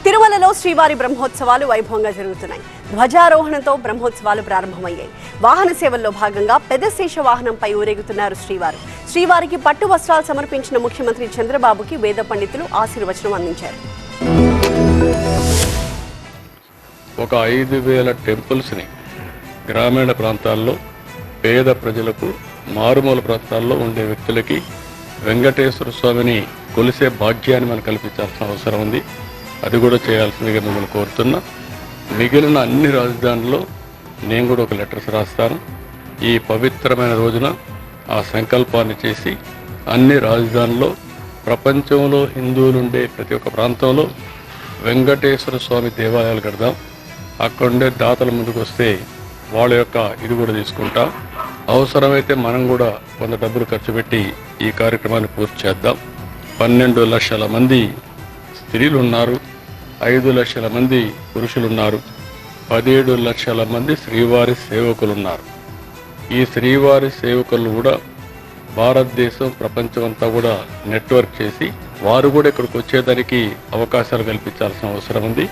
తిరుమలలో శ్రీవారి బ్రహ్మోత్సవాలు వైభవంగా జరుగుతున్నాయి. ధ్వజారోహణంతో బ్రహ్మోత్సవాలు ప్రారంభమయ్యాయి. వాహన సేవల్లో భాగంగా పెద్ద శేష వాహనంపై ఊరేగుతున్నారు శ్రీవారు. శ్రీవారికి పట్టు వస్త్రాలు సమర్పించిన ముఖ్యమంత్రి చంద్రబాబుకి వేద పండితులు ఆశీర్వచనం అందించారు. ఒక 5,000 టెంపుల్స్ని గ్రామీణ ప్రాంతాల్లో పేద ప్రజలకు, మారుమూల ప్రాంతాల్లో ఉండే వ్యక్తులకి వెంకటేశ్వర స్వామిని కొలిసే భాగ్యాన్ని మనం కల్పించాల్సిన అవసరం ఉంది. అది కూడా చేయాల్సిందిగా మిమ్మల్ని కోరుతున్నా. మిగిలిన అన్ని రాజధానుల్లో నేను కూడా ఒక లెటర్స్ రాస్తాను. ఈ పవిత్రమైన రోజున ఆ సంకల్పాన్ని చేసి అన్ని రాజధానుల్లో, ప్రపంచంలో హిందువులు ఉండే ప్రతి ఒక్క ప్రాంతంలో వెంకటేశ్వర స్వామి దేవాలయాలు కడదాం. అక్కడుండే దాతల ముందుకు వస్తే వాళ్ళ యొక్క ఇది కూడా తీసుకుంటాం. అవసరమైతే మనం కూడా కొంత డబ్బులు ఖర్చు పెట్టి ఈ కార్యక్రమాన్ని పూర్తి చేద్దాం. 12 లక్షల మంది స్త్రీలు ఉన్నారు, 5 లక్షల మంది పురుషులున్నారు, 17 లక్షల మంది శ్రీవారి సేవకులు ఉన్నారు. ఈ శ్రీవారి సేవకులు కూడా భారతదేశం, ప్రపంచం అంతా కూడా నెట్వర్క్ చేసి వారు కూడా ఇక్కడికి వచ్చేదానికి అవకాశాలు కల్పించాల్సిన అవసరం ఉంది.